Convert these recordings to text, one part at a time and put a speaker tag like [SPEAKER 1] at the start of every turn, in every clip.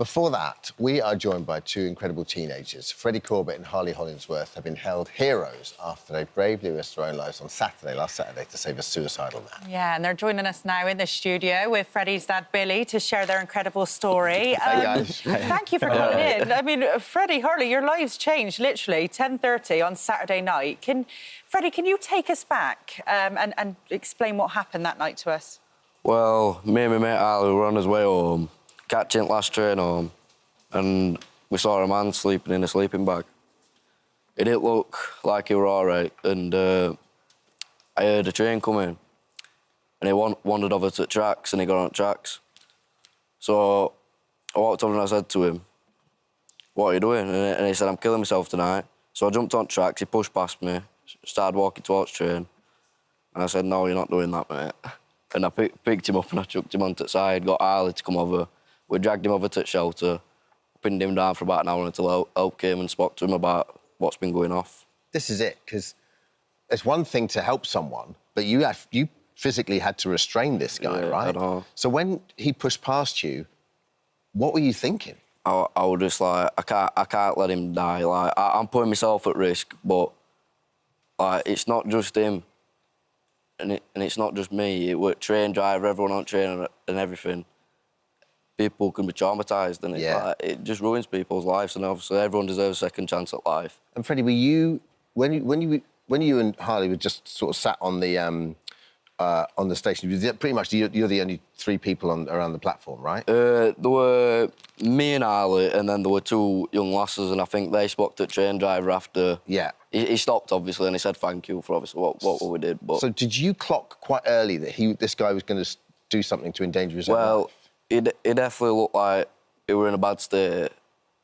[SPEAKER 1] before that, we are joined by two incredible teenagers. Freddie Corbett and Harley Hollingworth have been held heroes after they bravely risked their own lives on last Saturday, to save a suicidal man.
[SPEAKER 2] Yeah, and they're joining us now in the studio with Freddie's dad, Billy, to share their incredible story.
[SPEAKER 1] Hey, guys.
[SPEAKER 2] Thank you for coming in. I mean, Freddie, Harley, your lives changed, literally, 10:30 on Saturday night. Freddie, can you take us back and explain what happened that night to us?
[SPEAKER 3] Well, me and my mate Harley were on his way home, catching last train home, and we saw a man sleeping in a sleeping bag. It didn't look like he were all right, and I heard a train coming, and he wandered over to the tracks, and he got on the tracks. So I walked over and I said to him, "What are you doing?" And he said, "I'm killing myself tonight." So I jumped on tracks, he pushed past me, started walking towards the train, and I said, "No, you're not doing that, mate." And I picked him up and I chucked him onto the side, got Harley to come over. We dragged him over to the shelter, pinned him down for about an hour until help came and spoke to him about what's been going off.
[SPEAKER 1] This is it, because it's one thing to help someone, but you physically had to restrain this guy, right?
[SPEAKER 3] I know.
[SPEAKER 1] So when he pushed past you, what were you thinking?
[SPEAKER 3] I was just like, I can't let him die. Like, I'm putting myself at risk, but like, it's not just him. And it's not just me. It was train driver, everyone on train and everything. People can be traumatised, and it just ruins people's lives. And obviously, everyone deserves a second chance at life. And
[SPEAKER 1] Freddie, were you when you and Harley were just sort of sat on the station? Pretty much, you're the only three people around the platform, right?
[SPEAKER 3] There were me and Harley, and then there were two young lasses, and I think they spoke to the train driver after.
[SPEAKER 1] Yeah.
[SPEAKER 3] He stopped, obviously, and he said thank you for obviously what we did. But
[SPEAKER 1] so did you clock quite early that this guy was going to do something to endanger his own life?
[SPEAKER 3] Well, it definitely looked like he were in a bad state,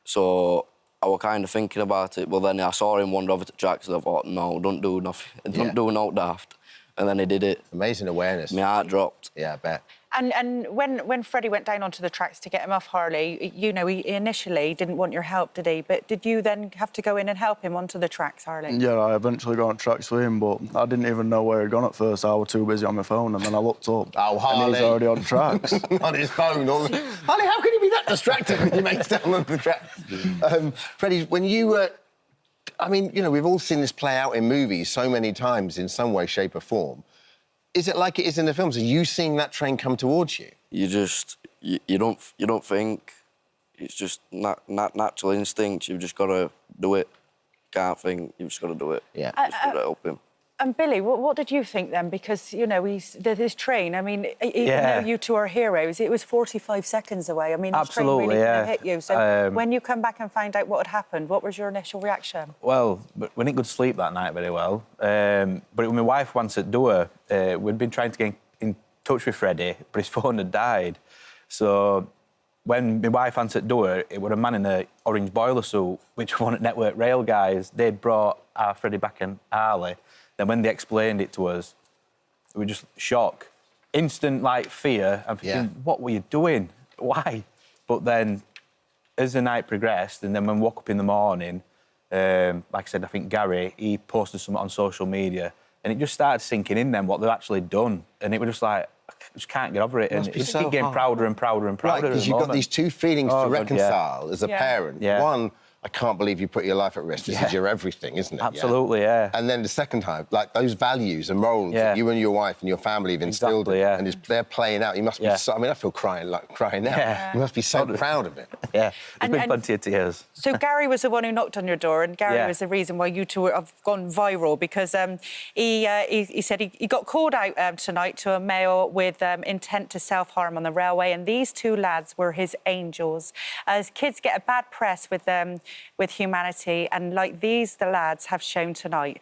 [SPEAKER 3] so I was kind of thinking about it. But then I saw him wander over to the tracks, and I thought, no, don't do nothing, don't do no daft. And then he did it.
[SPEAKER 1] Amazing awareness.
[SPEAKER 3] My heart dropped.
[SPEAKER 1] Yeah, I bet.
[SPEAKER 2] And when Freddie went down onto the tracks to get him off Harley, you know, he initially didn't want your help, did he? But did you then have to go in and help him onto the tracks, Harley?
[SPEAKER 4] Yeah, I eventually got on tracks with him, but I didn't even know where he'd gone at first. I was too busy on my phone, and then I looked up.
[SPEAKER 1] Oh, Harley.
[SPEAKER 4] And he was already on tracks.
[SPEAKER 1] On his phone. Harley, how can you be that distracted when your mate's down on the tracks? Freddie, when you were... I mean, you know, we've all seen this play out in movies so many times in some way, shape or form. Is it like it is in the films? Are you seeing that train come towards you?
[SPEAKER 3] You just... You don't think. It's just natural instinct. You've just got to do it. Can't think. You've just got to do it.
[SPEAKER 1] Yeah.
[SPEAKER 3] Just got to help him.
[SPEAKER 2] And Billy, what did you think then? Because, you know, this train, I mean, even though you two are heroes, it was 45 seconds away. I mean, this train really could have hit you. So when you come back and find out what had happened, what was your initial reaction?
[SPEAKER 5] Well, we didn't go to sleep that night very well. But when my wife once at door, we'd been trying to get in touch with Freddie, but his phone had died. So when my wife answered the door, it was a man in an orange boiler suit, which was one of Network Rail guys. They'd brought our Freddie back in Harley. Then when they explained it to us, we were just shocked. Instant, like, fear. I'm thinking, what were you doing? Why? But then, as the night progressed, and then when we woke up in the morning, like I said, I think Gary, he posted something on social media, and it just started sinking in then what they'd actually done. And it was just like, I just can't get over it. And it just kept getting prouder and prouder and prouder.
[SPEAKER 1] Right, because you've got these two feelings to reconcile as a parent.
[SPEAKER 2] Yeah.
[SPEAKER 1] One, I can't believe you put your life at risk. This is your everything, isn't it?
[SPEAKER 5] Absolutely, yeah.
[SPEAKER 1] And then the second time, like those values and morals that you and your wife and your family have instilled in, and they're playing out. You must be so, I mean, I feel crying now. Yeah. You must be so proud of it.
[SPEAKER 5] Yeah, there's been plenty of tears.
[SPEAKER 2] So Gary was the one who knocked on your door, and Gary was the reason why you two have gone viral, because he said he got called out tonight to a male with intent to self-harm on the railway, and these two lads were his angels. As kids get a bad press with humanity, and like these, the lads have shown tonight.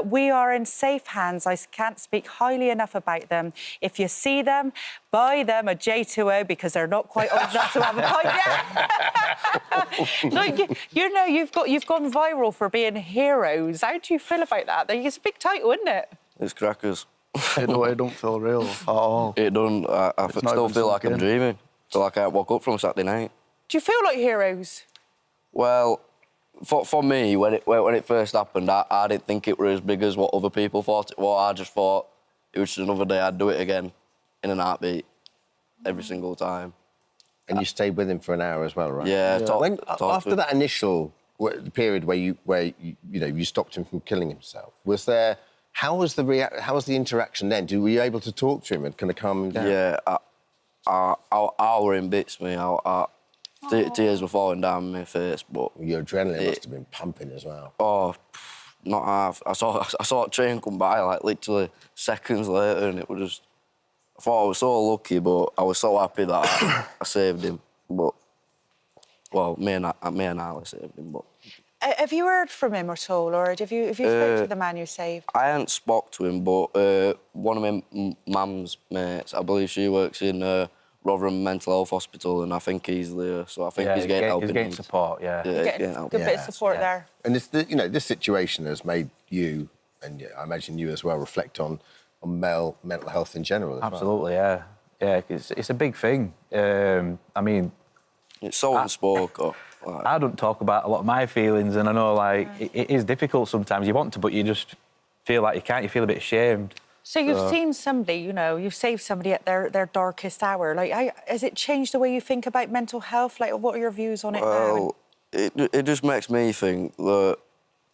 [SPEAKER 2] We are in safe hands. I can't speak highly enough about them. If you see them, buy them a J2O, because they're not quite old enough to have a pint yet. Like, you know, you've gone viral for being heroes. How do you feel about that? It's a big title, isn't it?
[SPEAKER 3] It's crackers.
[SPEAKER 4] It don't feel real at all.
[SPEAKER 3] It don't. I still feel like I'm dreaming. I feel like I woke up from Saturday night.
[SPEAKER 2] Do you feel like heroes?
[SPEAKER 3] Well, for me, when it first happened, I didn't think it was as big as what other people thought it was. I just thought it was just another day I'd do it again in an heartbeat, every single time.
[SPEAKER 1] And you stayed with him for an hour as well, right?
[SPEAKER 3] Yeah.
[SPEAKER 1] After that initial period where you stopped him from killing himself, was there? How was the interaction then? Were you able to talk to him and kind of calm him down?
[SPEAKER 3] Yeah. I were in bits, me. Tears were falling down my face, but
[SPEAKER 1] Your adrenaline must have been pumping as well.
[SPEAKER 3] oh, not half. I saw a train come by like literally seconds later, and it was just. I thought I was so lucky, but I was so happy that I saved him. But well, me and Harley saved him. But
[SPEAKER 2] Have you heard from him at all, or have you spoke to the man you saved?
[SPEAKER 3] I hadn't spoke to him, but one of my mum's mates, I believe she works in Rotherham Mental Health Hospital, and I think he's there, so I think he's getting help.
[SPEAKER 5] He's getting support, yeah.
[SPEAKER 3] Yeah,
[SPEAKER 2] Getting a good bit of support there.
[SPEAKER 1] And this situation has made you, and I imagine you as well, reflect on male mental health in general as
[SPEAKER 5] Absolutely, yeah. Yeah, it's a big thing. I mean...
[SPEAKER 3] It's so unspoken.
[SPEAKER 5] I don't talk about a lot of my feelings, and I know, like, it is difficult sometimes. You want to, but you just feel like you can't. You feel a bit ashamed.
[SPEAKER 2] So you've seen somebody, you've saved somebody at their darkest hour. Like, has it changed the way you think about mental health? Like, what are your views on it now?
[SPEAKER 3] It just makes me think that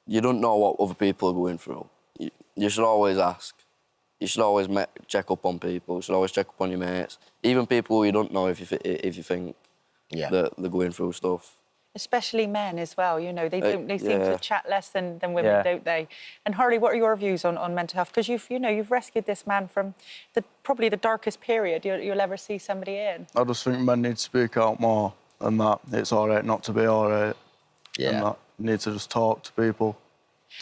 [SPEAKER 3] you don't know what other people are going through. You should always ask. You should always check up on people. You should always check up on your mates, even people you don't know if you think that they're going through stuff.
[SPEAKER 2] Especially men as well, they seem to chat less than women, don't they? And Harley, what are your views on mental health? Because you've rescued this man from probably the darkest period you'll ever see somebody in.
[SPEAKER 4] I just think men need to speak out more, and that it's all right not to be all right.
[SPEAKER 1] Yeah.
[SPEAKER 4] And that you need to just talk to people,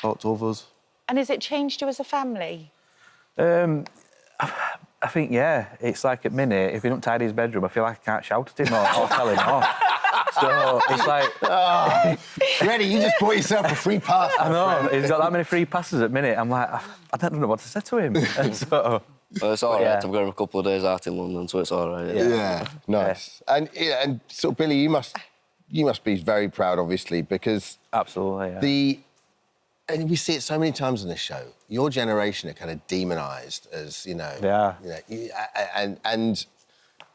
[SPEAKER 4] talk to others.
[SPEAKER 2] And has it changed you as a family?
[SPEAKER 5] I think, yeah. It's like, at minute, if he don't tidy his bedroom, I feel like I can't shout at him or tell him off. So it's like...
[SPEAKER 1] Freddie, you just bought yourself a free pass.
[SPEAKER 5] I know. He's got that many free passes at minute. I'm like, I don't know what to say to him. And so...
[SPEAKER 3] Well, it's all right. I've got him a couple of days out in London, so it's all right.
[SPEAKER 1] Yeah, nice. Yeah. And so, Billy, you must be very proud, obviously, because...
[SPEAKER 5] Absolutely, yeah.
[SPEAKER 1] And we see it so many times on this show. Your generation are kind of demonised as, and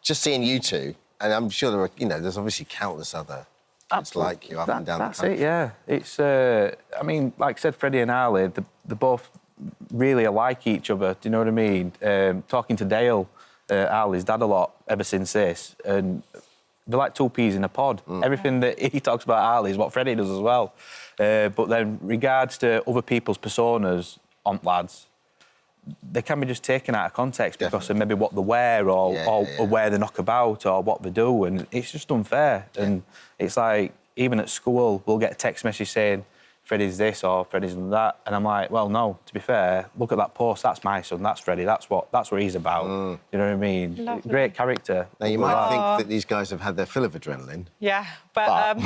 [SPEAKER 1] just seeing you two, and I'm sure there are, there's obviously countless other kids like you up and down the country.
[SPEAKER 5] That's it, yeah. It's, I mean, like I said, Freddie and Harley, they're both really alike each other, do you know what I mean? Talking to Dale, Harley's dad, a lot ever since this, and they're like two peas in a pod. Everything that he talks about Harley is what Freddie does as well. But then, regards to other people's personas on lads, they can be just taken out of context because of maybe what they wear or where they knock about or what they do, and it's just unfair. Yeah. And it's like, even at school, we'll get a text message saying, Freddie's this or Freddie's that, and I'm like, well, no, to be fair, look at that post, that's my son, that's Freddie, that's what he's about. You know what I mean?
[SPEAKER 2] Lovely.
[SPEAKER 5] Great character.
[SPEAKER 1] Now, you might think that these guys have had their fill of adrenaline.
[SPEAKER 2] Yeah, but...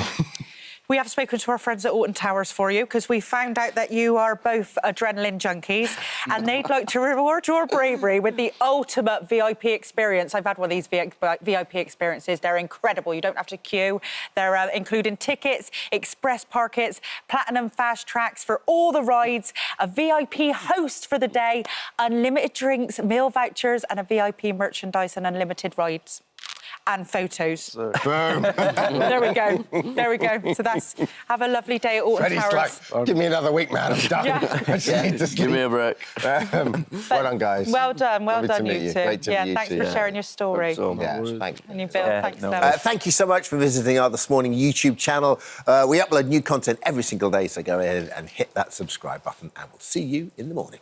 [SPEAKER 2] We have spoken to our friends at Alton Towers for you because we found out that you are both adrenaline junkies and they'd like to reward your bravery with the ultimate VIP experience. I've had one of these VIP experiences. They're incredible. You don't have to queue. They're including tickets, express parkets, platinum fast tracks for all the rides, a VIP host for the day, unlimited drinks, meal vouchers and a VIP merchandise and unlimited rides. And photos.
[SPEAKER 1] Boom.
[SPEAKER 2] There we go. There we go. So have a lovely day at Alton Towers.
[SPEAKER 1] Freddie's like, give me another week, man. I'm done. I just need to sleep.
[SPEAKER 3] Give me a break.
[SPEAKER 1] Well done, guys.
[SPEAKER 2] Well done. Well done, you two.
[SPEAKER 1] Great to meet you
[SPEAKER 2] thanks
[SPEAKER 1] two.
[SPEAKER 2] for sharing your story.
[SPEAKER 1] Thank you.
[SPEAKER 2] And you, Bill, thanks so much.
[SPEAKER 1] Thank you so much for visiting our This Morning YouTube channel. We upload new content every single day, so go ahead and hit that subscribe button, and we'll see you in the morning.